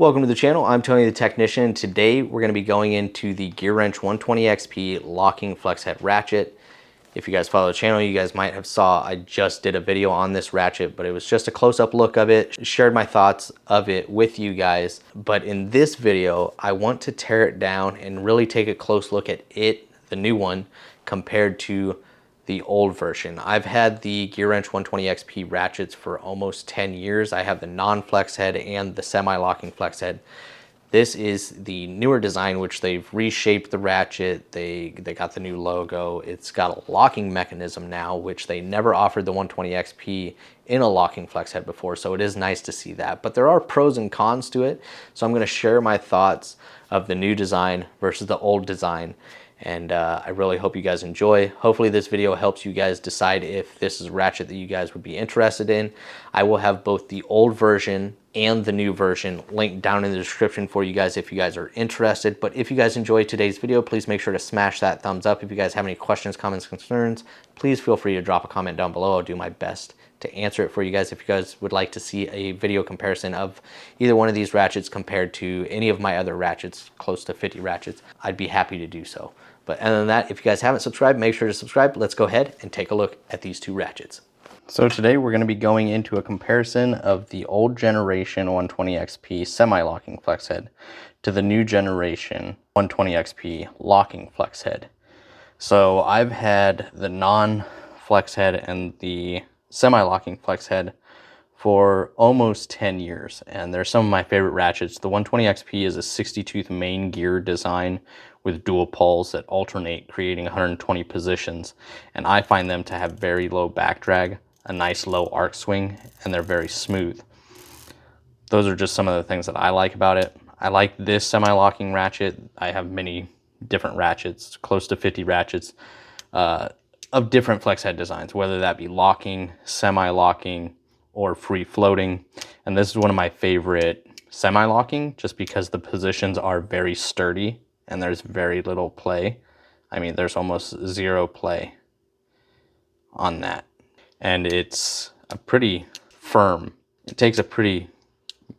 Welcome to the channel. I'm Tony the Technician. Today we're going to be going into the Gearwrench 120XP locking flex head ratchet. If you guys follow the channel, you guys might have saw I just did a video on this ratchet, but it was just a close-up look of it. Shared my thoughts of it with you guys. But in this video, I want to tear it down and really take a close look at it, the new one, compared to the old version. I've had the Gearwrench 120XP ratchets for almost 10 years. I have the non-flex head and the semi-locking flex head. This is the newer design, which they've reshaped the ratchet. They got the new logo. It's got a locking mechanism now, which they never offered the 120XP in a locking flex head before. So it is nice to see that. But there are pros and cons to it. So I'm going to share my thoughts of the new design versus the old design. And I really hope you guys enjoy. Hopefully this video helps you guys decide if this is a ratchet that you guys would be interested in. I will have both the old version and the new version linked down in the description for you guys if you guys are interested. But if you guys enjoyed today's video, please make sure to smash that thumbs up. If you guys have any questions, comments, concerns, please feel free to drop a comment down below. I'll do my best to answer it for you guys. If you guys would like to see a video comparison of either one of these ratchets compared to any of my other ratchets, close to 50 ratchets, I'd be happy to do so. But other than that, if you guys haven't subscribed, make sure to subscribe. Let's go ahead and take a look at these two ratchets. So today we're going to be going into a comparison of the old generation 120XP semi-locking flex head to the new generation 120XP locking flex head. So I've had the non-flex head and the semi-locking flex head for almost 10 years, and they're some of my favorite ratchets. The 120XP is a 60-tooth main gear design with dual pulls that alternate, creating 120 positions, and I find them to have very low back drag, a nice low arc swing, and they're very smooth. Those are just some of the things that I like about it. I like this semi-locking ratchet. I have many different ratchets, close to 50 ratchets of different flex head designs, whether that be locking, semi-locking, or free floating. And this is one of my favorite semi-locking just because the positions are very sturdy and there's very little play. I mean, there's almost zero play on that. And it's a pretty firm. It takes a pretty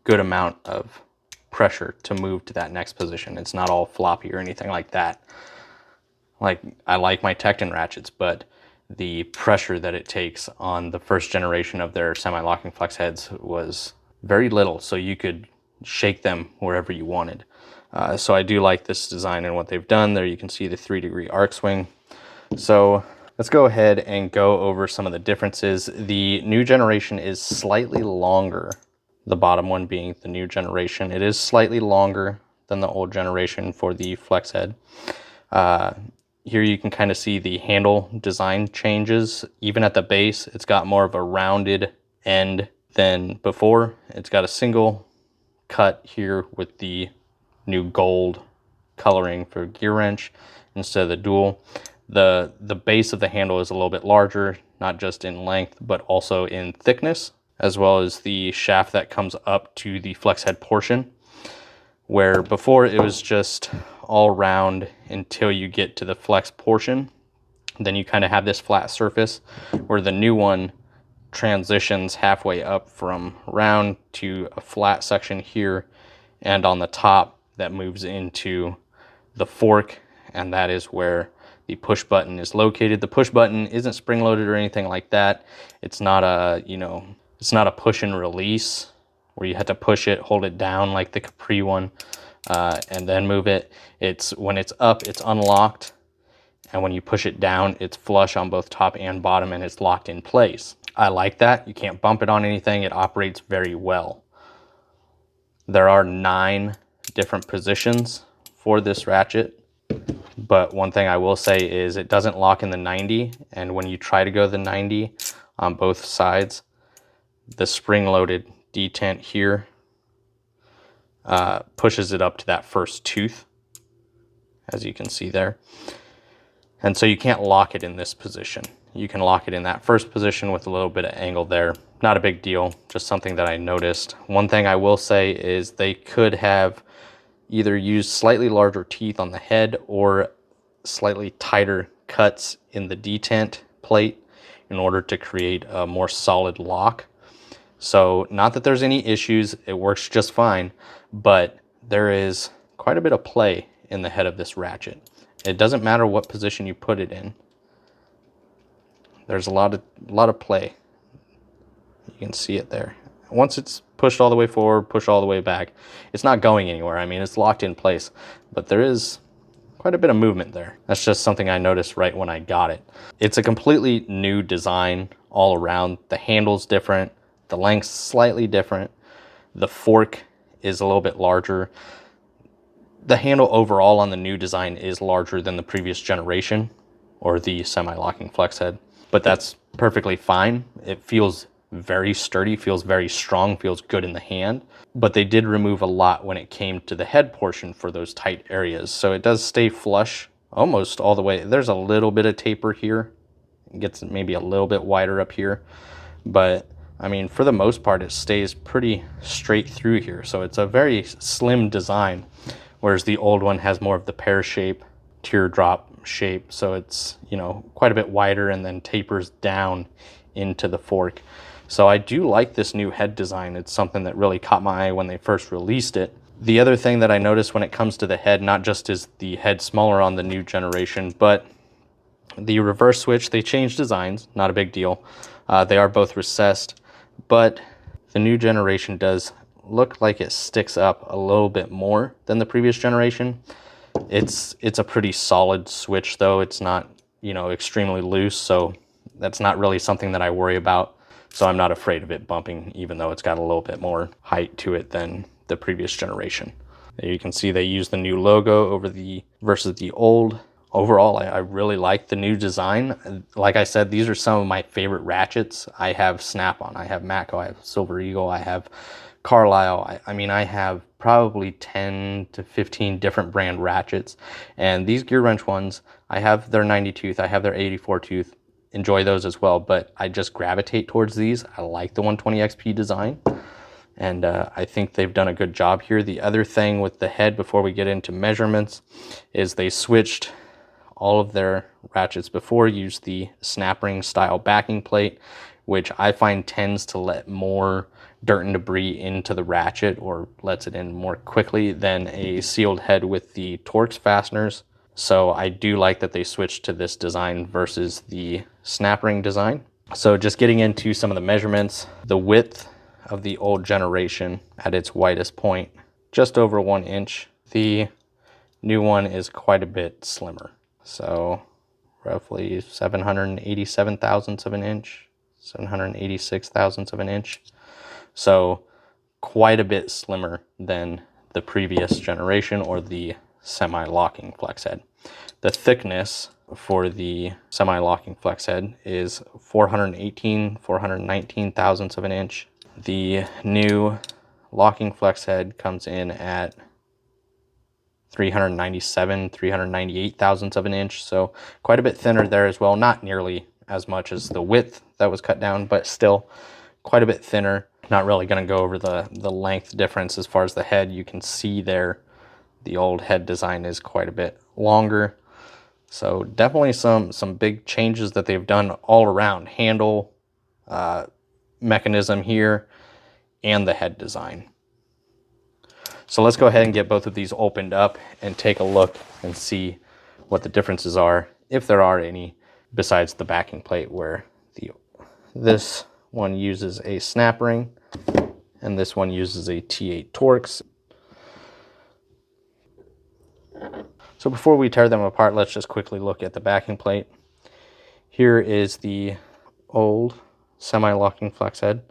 good amount of pressure to move to that next position. It's not all floppy or anything like that. Like, I like my Tekton ratchets, but the pressure that it takes on the first generation of their semi-locking flex heads was very little, so you could shake them wherever you wanted. So I do like this design and what they've done. There you can see the 3-degree arc swing. So let's go ahead and go over some of the differences. The new generation is slightly longer, the bottom one being the new generation. It is slightly longer than the old generation for the flex head. Here you can kind of see the handle design changes. Even at the base, it's got more of a rounded end than before. It's got a single cut here with the new gold coloring for Gearwrench instead of the dual. The base of the handle is a little bit larger, not just in length, but also in thickness, as well as the shaft that comes up to the flex head portion, where before it was just all round until you get to the flex portion. Then you kind of have this flat surface, where the new one transitions halfway up from round to a flat section here, and on the top that moves into the fork, and that is where the push button is located. The push button isn't spring loaded or anything like that. It's not a, it's not a push and release where you have to push it, hold it down like the Capri one, and then move it. It's when it's up, it's unlocked, and when you push it down, it's flush on both top and bottom, and it's locked in place. I like that. You can't bump it on anything. It operates very well. There are 9 different positions for this ratchet, but one thing I will say is it doesn't lock in the 90, and when you try to go the 90 on both sides, the spring-loaded detent here pushes it up to that first tooth, as you can see there. And so you can't lock it in this position. You can lock it in that first position with a little bit of angle there. Not a big deal, just something that I noticed. One thing I will say is they could have either used slightly larger teeth on the head or slightly tighter cuts in the detent plate in order to create a more solid lock. So not that there's any issues, it works just fine, but there is quite a bit of play in the head of this ratchet. It doesn't matter what position you put it in. There's a lot of play. You can see it there. Once it's pushed all the way forward, push all the way back, it's not going anywhere. I mean, it's locked in place, but there is quite a bit of movement there. That's just something I noticed right when I got it. It's a completely new design all around. The handle's different, the length's slightly different, the fork is a little bit larger. The handle overall on the new design is larger than the previous generation, or the semi-locking flex head, but that's perfectly fine. It feels very sturdy, feels very strong, feels good in the hand. But they did remove a lot when it came to the head portion for those tight areas. So it does stay flush almost all the way. There's a little bit of taper here. It gets maybe a little bit wider up here. But I mean, for the most part, it stays pretty straight through here. So it's a very slim design, whereas the old one has more of the pear shape, teardrop shape. So it's, you know, quite a bit wider and then tapers down into the fork. So I do like this new head design. It's something that really caught my eye when they first released it. The other thing that I noticed when it comes to the head, not just is the head smaller on the new generation, but the reverse switch, they changed designs, not a big deal. They are both recessed, but the new generation does look like it sticks up a little bit more than the previous generation. It's a pretty solid switch though. It's not, you know, extremely loose, so that's not really something that I worry about. So I'm not afraid of it bumping, even though it's got a little bit more height to it than the previous generation. You can see they use the new logo over versus the old. Overall, I really like the new design. Like I said, these are some of my favorite ratchets. I have Snap-on, I have Matco, I have Silver Eagle, I have Carlisle. I mean, I have probably 10 to 15 different brand ratchets. And these Gearwrench ones, I have their 90 tooth, I have their 84 tooth. Enjoy those as well, but I just gravitate towards these. I like the 120XP design, and I think they've done a good job here. The other thing with the head, before we get into measurements, is they switched all of their ratchets before, used the snap ring style backing plate, which I find tends to let more dirt and debris into the ratchet, or lets it in more quickly than a sealed head with the Torx fasteners. So I do like that they switched to this design versus the snap ring design. So just getting into some of the measurements, the width of the old generation at its widest point, just over 1 inch. The new one is quite a bit slimmer. So roughly 787 thousandths of an inch, 786 thousandths of an inch. So quite a bit slimmer than the previous generation or the semi-locking flex head. The thickness for the semi-locking flex head is 419 thousandths of an inch. The new locking flex head comes in at 398 thousandths of an inch, so quite a bit thinner there as well. Not nearly as much as the width that was cut down, but still quite a bit thinner. Not really going to go over the length difference as far as the head. You can see there the old head design is quite a bit longer. So definitely some big changes that they've done all around. Handle, mechanism here, and the head design. So let's go ahead and get both of these opened up and take a look and see what the differences are, if there are any, besides the backing plate, where this one uses a snap ring and this one uses a T8 Torx. So before we tear them apart, let's just quickly look at the backing plate. Here is the old semi-locking flex head.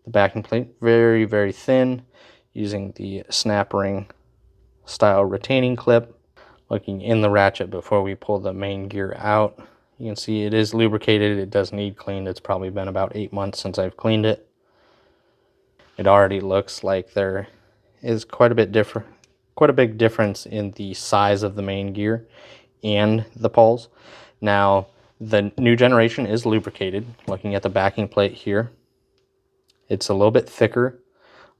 The backing plate, very, very thin, using the snap ring style retaining clip. Looking in the ratchet before we pull the main gear out, you can see it is lubricated. It does need cleaned. It's probably been about 8 months since I've cleaned it. It already looks like there is quite a big difference in the size of the main gear and the pulls. Now, the new generation is lubricated. Looking at the backing plate here, it's a little bit thicker.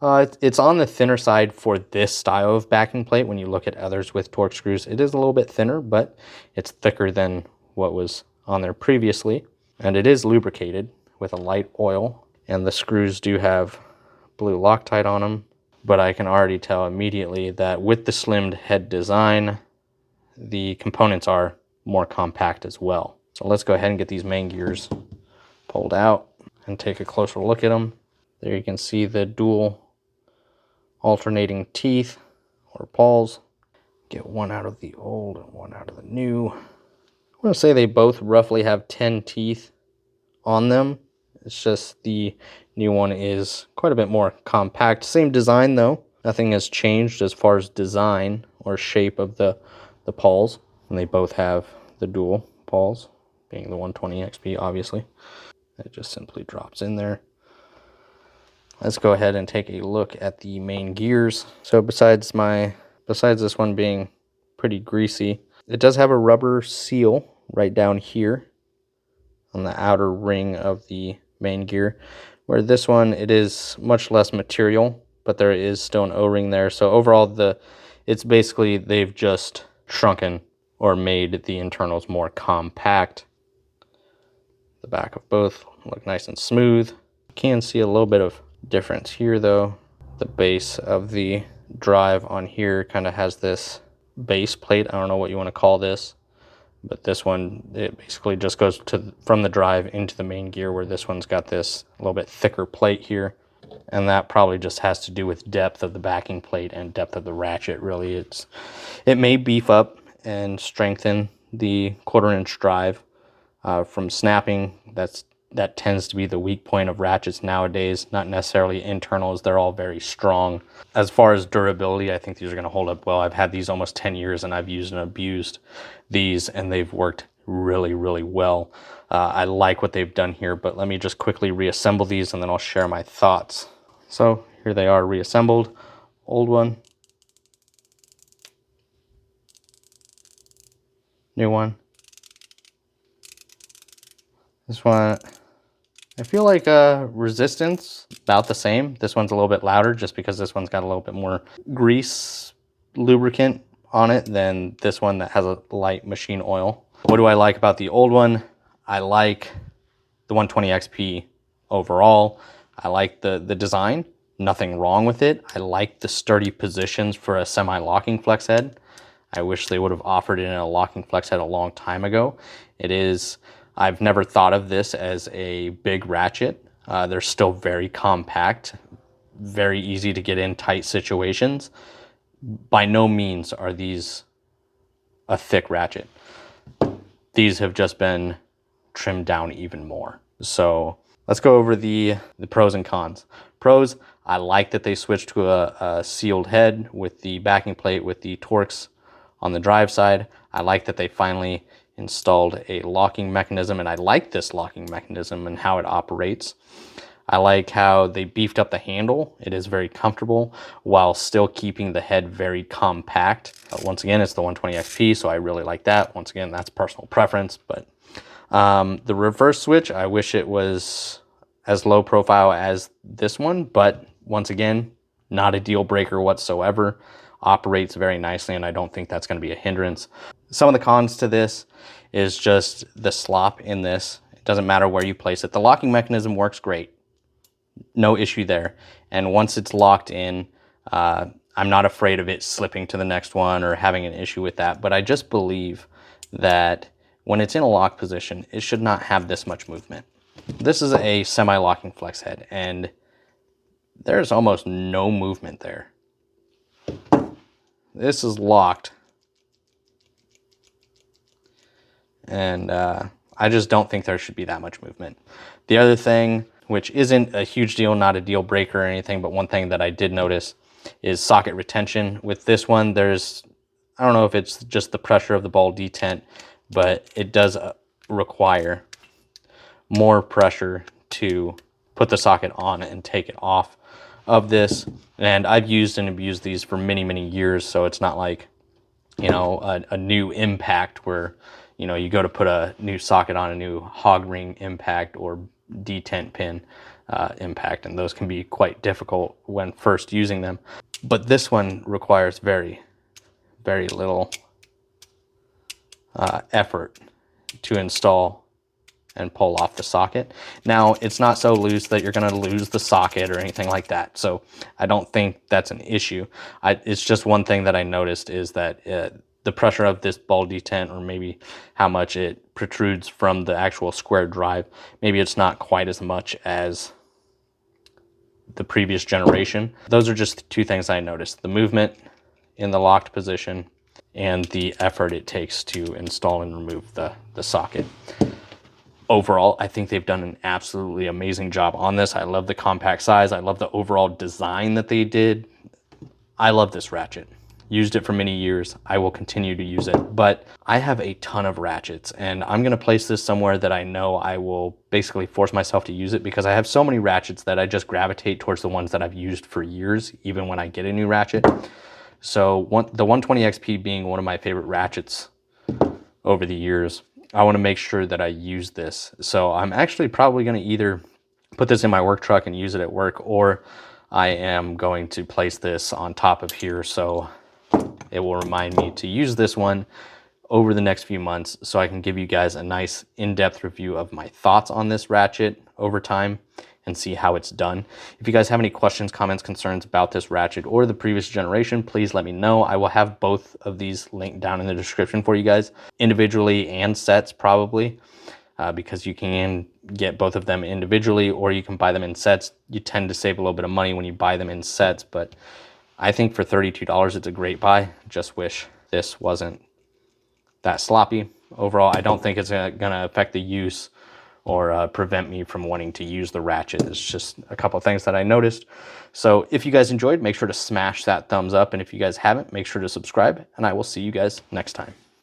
It's on the thinner side for this style of backing plate. When you look at others with Torx screws, it is a little bit thinner, but it's thicker than what was on there previously. And it is lubricated with a light oil. And the screws do have blue Loctite on them, but I can already tell immediately that with the slimmed head design, the components are more compact as well. So let's go ahead and get these main gears pulled out and take a closer look at them. There you can see the dual alternating teeth or pawls. Get one out of the old and one out of the new. I'm going to say they both roughly have 10 teeth on them. It's just the new one is quite a bit more compact. Same design though. Nothing has changed as far as design or shape of the pawls. And they both have the dual pawls, being the 120XP obviously. It just simply drops in there. Let's go ahead and take a look at the main gears. So besides this one being pretty greasy, it does have a rubber seal right down here on the outer ring of the main gear, where this one, it is much less material, but there is still an O-ring there. So overall, it's basically they've just shrunken or made the internals more compact. The back of both look nice and smooth. You can see a little bit of difference here though. The base of the drive on here kind of has this base plate. I don't know what you want to call this, but this one, it basically just goes from the drive into the main gear, where this one's got this a little bit thicker plate here. And that probably just has to do with depth of the backing plate and depth of the ratchet. Really, it may beef up and strengthen the 1/4-inch drive from snapping. That tends to be the weak point of ratchets nowadays, not necessarily internals. They're all very strong. As far as durability, I think these are going to hold up well. I've had these almost 10 years and I've used and abused these, and they've worked really, really well. I like what they've done here, but let me just quickly reassemble these and then I'll share my thoughts. So here they are reassembled. Old one, new one. This one, I feel like resistance about the same. This one's a little bit louder just because this one's got a little bit more grease lubricant on it than this one that has a light machine oil. What do I like about the old one? I like the 120XP overall. I like the design. Nothing wrong with it. I like the sturdy positions for a semi-locking flex head. I wish they would have offered it in a locking flex head a long time ago. I've never thought of this as a big ratchet. They're still very compact, very easy to get in tight situations. By no means are these a thick ratchet. These have just been trimmed down even more. So let's go over the pros and cons. Pros, I like that they switched to a sealed head with the backing plate with the Torx on the drive side. I like that they finally installed a locking mechanism, and I like this locking mechanism and how it operates. I like how they beefed up the handle. It is very comfortable while still keeping the head very compact. Once again, it's the 120XP, so I really like that. Once again, that's personal preference, but the reverse switch, I wish it was as low profile as this one, but once again, not a deal breaker whatsoever. Operates very nicely, and I don't think that's going to be a hindrance. Some of the cons to this is just the slop in this. It doesn't matter where you place it. The locking mechanism works great. No issue there. And once it's locked in, I'm not afraid of it slipping to the next one or having an issue with that. But I just believe that when it's in a lock position, it should not have this much movement. This is a semi-locking flex head, and there's almost no movement there. This is locked. And I just don't think there should be that much movement. The other thing, which isn't a huge deal, not a deal breaker or anything, but one thing that I did notice is socket retention. With this one, I don't know if it's just the pressure of the ball detent, but it does require more pressure to put the socket on and take it off of this. And I've used and abused these for many, many years, so it's not like, you know, a new impact where, you know, you go to put a new socket on a new hog ring impact or detent pin impact, and those can be quite difficult when first using them. But this one requires very, very little effort to install and pull off the socket. Now, it's not so loose that you're gonna lose the socket or anything like that, so I don't think that's an issue. It's just one thing that I noticed is that the pressure of this ball detent, or maybe how much it protrudes from the actual square drive, maybe it's not quite as much as the previous generation. Those are just two things I noticed: the movement in the locked position and the effort it takes to install and remove the socket. Overall, I think they've done an absolutely amazing job on this. I love the compact size. I love the overall design that they did. I love this ratchet. Used it for many years. I will continue to use it, but I have a ton of ratchets, and I'm gonna place this somewhere that I know I will basically force myself to use it, because I have so many ratchets that I just gravitate towards the ones that I've used for years, even when I get a new ratchet. So the 120XP being one of my favorite ratchets over the years, I want to make sure that I use this. So I'm actually probably going to either put this in my work truck and use it at work, or I am going to place this on top of here so it will remind me to use this one over the next few months, so I can give you guys a nice in-depth review of my thoughts on this ratchet over time and see how it's done. If you guys have any questions, comments, concerns about this ratchet or the previous generation, please let me know. I will have both of these linked down in the description for you guys, individually and sets probably, because you can get both of them individually or you can buy them in sets. You tend to save a little bit of money when you buy them in sets, but I think for $32 it's a great buy. Just wish this wasn't that sloppy. Overall, I don't think it's gonna affect the use or prevent me from wanting to use the ratchet. It's just a couple of things that I noticed. So if you guys enjoyed, make sure to smash that thumbs up. And if you guys haven't, make sure to subscribe, and I will see you guys next time.